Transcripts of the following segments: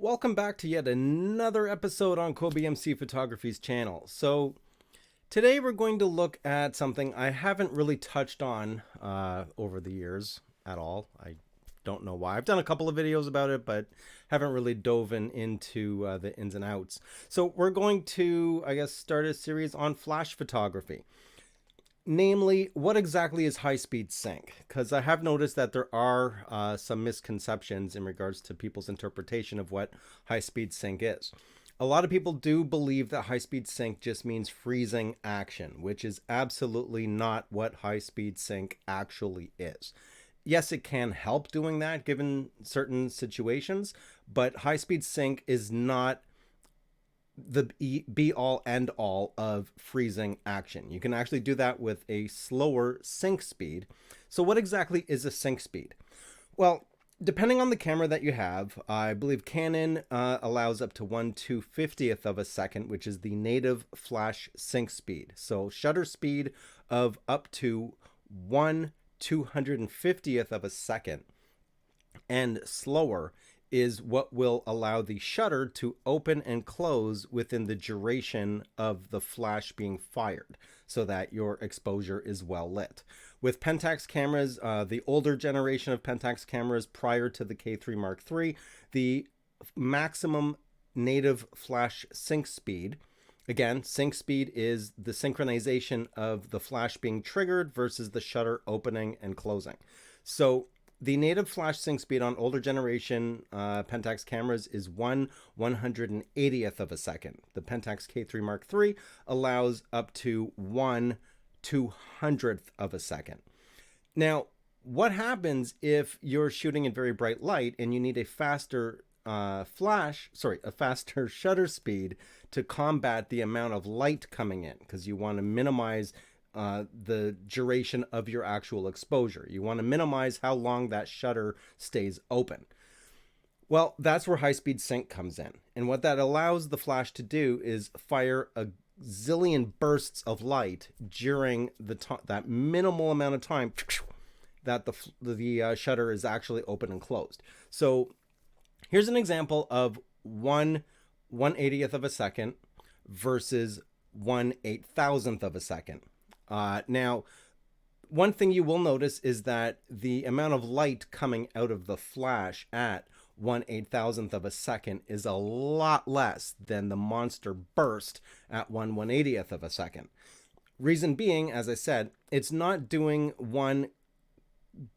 Welcome back to yet another episode on Kobe MC Photography's channel. So today we're going to look at something I haven't really touched on over the years at all. I don't know why. I've done a couple of videos about it, but haven't really dove into the ins and outs. So we're going to, I guess, start a series on flash photography. Namely, what exactly is high-speed sync? Because I have noticed that there are some misconceptions in regards to people's interpretation of what high-speed sync is. A lot of people do believe that high-speed sync just means freezing action, which is absolutely not what high-speed sync actually is. Yes, it can help doing that given certain situations, but high-speed sync is not the be all end all of freezing action. You can actually do that with a slower sync speed. So what exactly is a sync speed? Well, depending on the camera that you have, I believe Canon allows up to 1/250th of a second, which is the native flash sync speed. So shutter speed of up to 1/250th of a second and slower is what will allow the shutter to open and close within the duration of the flash being fired so that your exposure is well lit. With Pentax cameras, the older generation of Pentax cameras prior to the K3 Mark III, the maximum native flash sync speed, again, sync speed is the synchronization of the flash being triggered versus the shutter opening and closing. So the native flash sync speed on older generation Pentax cameras is 1/180th of a second. The Pentax K3 Mark III allows up to 1/200th of a second. Now, what happens if you're shooting in very bright light and you need a faster a faster shutter speed to combat the amount of light coming in, because you want to minimize the duration of your actual exposure. You want to minimize how long that shutter stays open. Well, that's where high-speed sync comes in. And what that allows the flash to do is fire a zillion bursts of light during that minimal amount of time that the shutter is actually open and closed. So here's an example of 1/180th of a second versus 1/8000th of a second. Now, one thing you will notice is that the amount of light coming out of the flash at 1/8000th of a second is a lot less than the monster burst at 1/180th of a second. Reason being, as I said, it's not doing one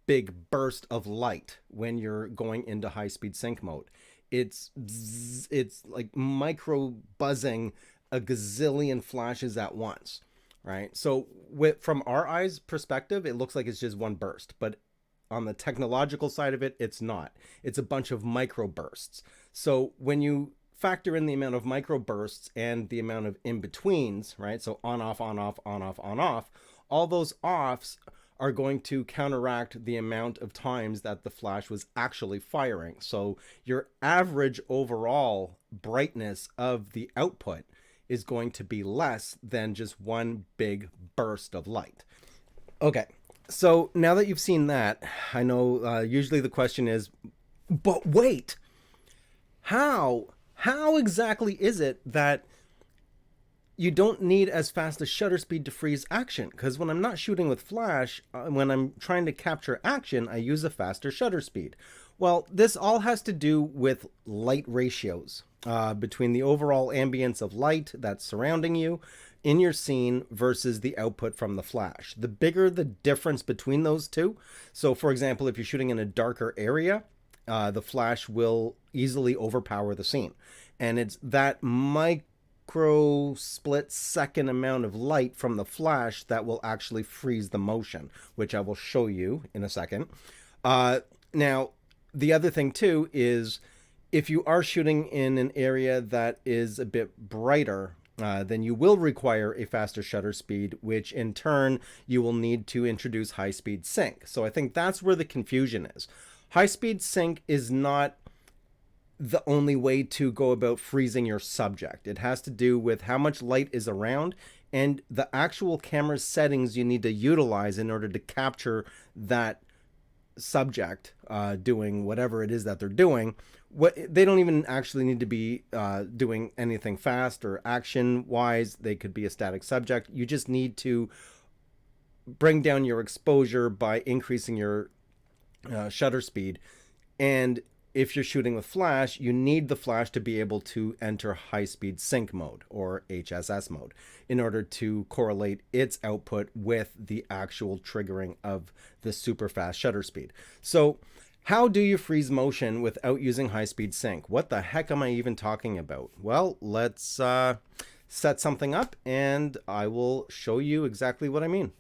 big burst of light when you're going into high-speed sync mode. It's like micro buzzing a gazillion flashes at once. Right. So from our eyes perspective, it looks like it's just one burst, but on the technological side of it, it's not. It's a bunch of micro bursts. So when you factor in the amount of micro bursts and the amount of in-betweens, right? So on, off, on, off, on, off, on, off, all those offs are going to counteract the amount of times that the flash was actually firing. So your average overall brightness of the output is going to be less than just one big burst of light. Okay, so now that you've seen that, I know usually the question is, but wait, how exactly is it that you don't need as fast a shutter speed to freeze action? Because when I'm not shooting with flash, when I'm trying to capture action, I use a faster shutter speed. Well, this all has to do with light ratios between the overall ambience of light that's surrounding you in your scene versus the output from the flash. The bigger the difference between those two, so for example, if you're shooting in a darker area, the flash will easily overpower the scene. And it's that micro split second amount of light from the flash that will actually freeze the motion, which I will show you in a second. Now, the other thing too is if you are shooting in an area that is a bit brighter, then you will require a faster shutter speed, which in turn you will need to introduce high-speed sync. So I think that's where the confusion is. High-speed sync is not the only way to go about freezing your subject. It has to do with how much light is around and the actual camera settings you need to utilize in order to capture that subject doing whatever it is that they're doing. They don't even actually need to be doing anything fast or action wise. They could be a static subject. You just need to bring down your exposure by increasing your shutter speed. And if you're shooting with flash, you need the flash to be able to enter high-speed sync mode, or HSS mode, in order to correlate its output with the actual triggering of the super fast shutter speed. So how do you freeze motion without using high-speed sync? What the heck am I even talking about? Well, let's set something up and I will show you exactly what I mean.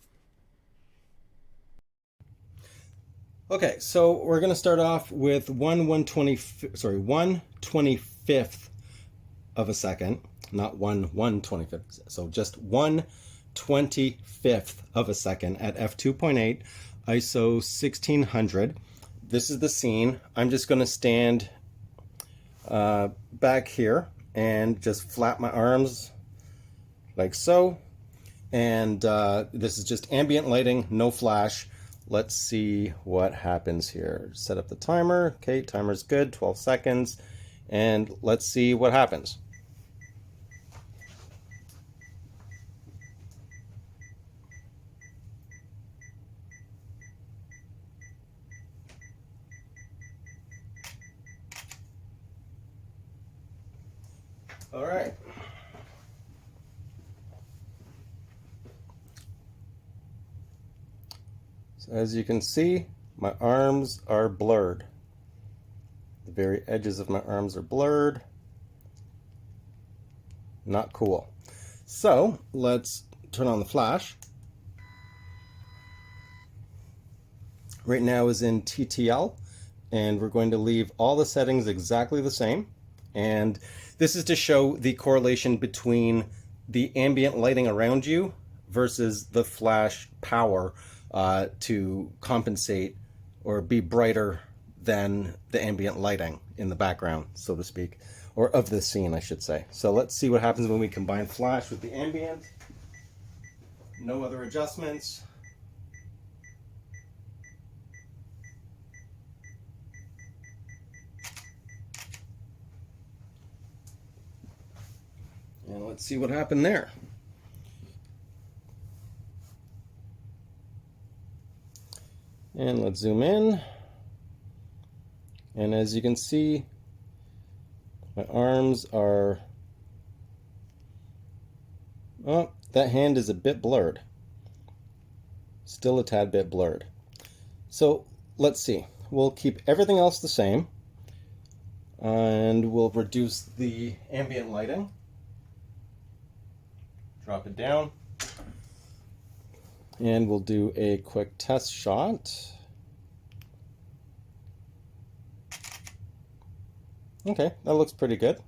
Okay, so we're going to start off with 1/25th of a second, not 1/125th, so just 1/25th of a second at f2.8, ISO 1600. This is the scene. I'm just going to stand back here and just flap my arms like so. And this is just ambient lighting, no flash. Let's see what happens here. Set up the timer. Okay, timer's good, 12 seconds. And let's see what happens. All right. So as you can see, my arms are blurred. The very edges of my arms are blurred. Not cool. So let's turn on the flash. Right now is in TTL, and we're going to leave all the settings exactly the same. And this is to show the correlation between the ambient lighting around you versus the flash power to compensate or be brighter than the ambient lighting in the background, so to speak, or of the scene, I should say. So let's see what happens when we combine flash with the ambient. No other adjustments. And let's see what happened there. And let's zoom in. And as you can see, my arms are, oh, that hand is a bit blurred. Still a tad bit blurred. So let's see. We'll keep everything else the same. And we'll reduce the ambient lighting. Drop it down. And we'll do a quick test shot. Okay, that looks pretty good.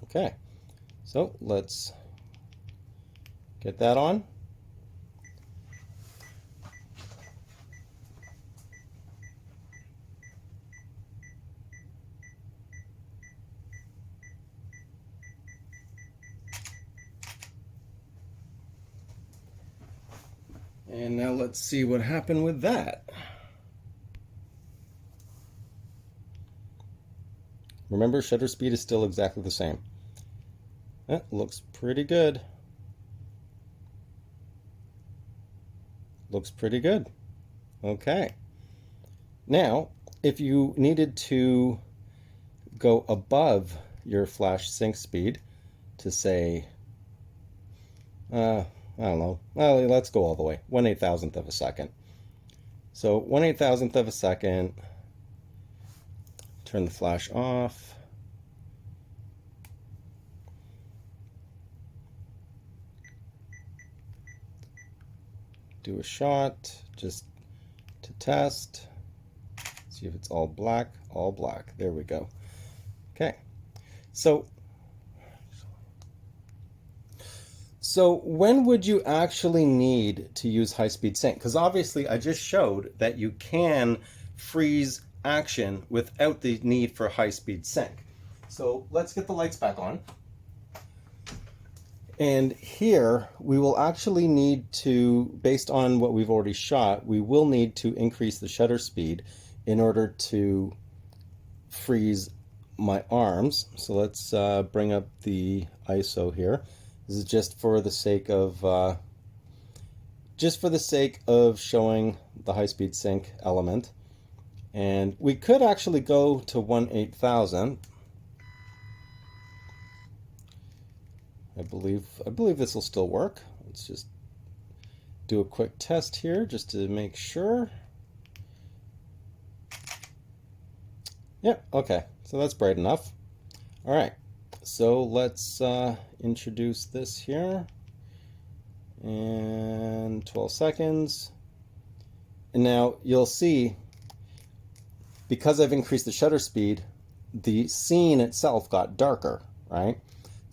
Okay, so let's get that on. And now let's see what happened with that. Remember, shutter speed is still exactly the same. That looks pretty good. Looks pretty good. Okay. Now, if you needed to go above your flash sync speed to say, I don't know. Well, let's go all the way. 1/8000th of a second. So 1/8000th of a second. Turn the flash off. Do a shot just to test. See if it's all black. All black. There we go. Okay. So when would you actually need to use high-speed sync? Because obviously I just showed that you can freeze action without the need for high-speed sync. So let's get the lights back on. And here we will actually need to, based on what we've already shot, we will need to increase the shutter speed in order to freeze my arms. So let's bring up the ISO here. This is just for the sake of showing the high-speed sync element. And we could actually go to 1/8000. I believe this will still work. Let's just do a quick test here just to make sure. Yep, okay, so that's bright enough. All right, so let's introduce this here. And 12 seconds. And now you'll see, because I've increased the shutter speed, the scene itself got darker, right?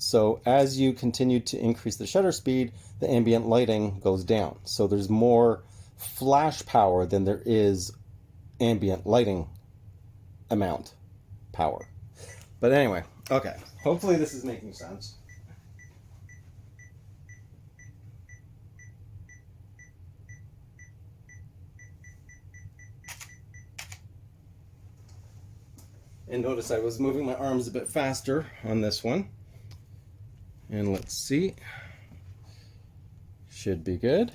So as you continue to increase the shutter speed, the ambient lighting goes down. So there's more flash power than there is ambient lighting amount power. But anyway, okay. Hopefully this is making sense. And notice I was moving my arms a bit faster on this one. And let's see. Should be good.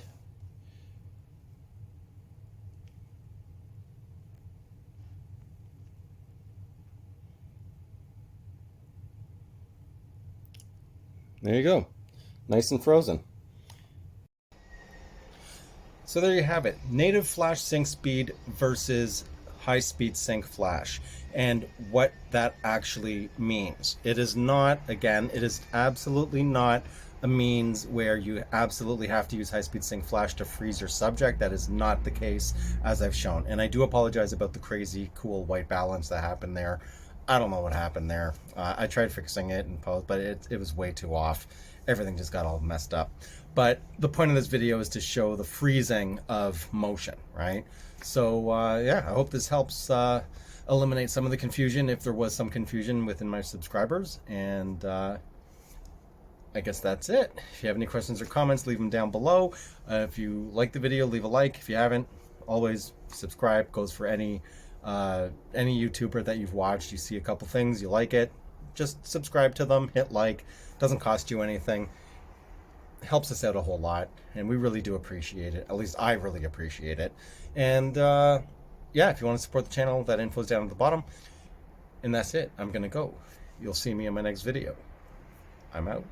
There you go. Nice and frozen. So there you have it. Native flash sync speed versus high-speed sync flash, and what that actually means. It is not, again, it is absolutely not a means where you absolutely have to use high-speed sync flash to freeze your subject. That is not the case, as I've shown. And I do apologize about the crazy cool white balance that happened there. I don't know what happened there. I tried fixing it in post, but it was way too off. Everything just got all messed up. But the point of this video is to show the freezing of motion, right? So yeah, I hope this helps eliminate some of the confusion, if there was some confusion within my subscribers. And I guess that's it. If you have any questions or comments, leave them down below. If you like the video, leave a like. If you haven't, always subscribe. Goes for any YouTuber that you've watched. You see a couple things, you like it, just subscribe to them, hit like. Doesn't cost you anything. Helps us out a whole lot, and we really do appreciate it. At least I really appreciate it. And yeah, if you want to support the channel, that info's down at the bottom. And that's it. I'm gonna go. You'll see me in my next video. I'm out.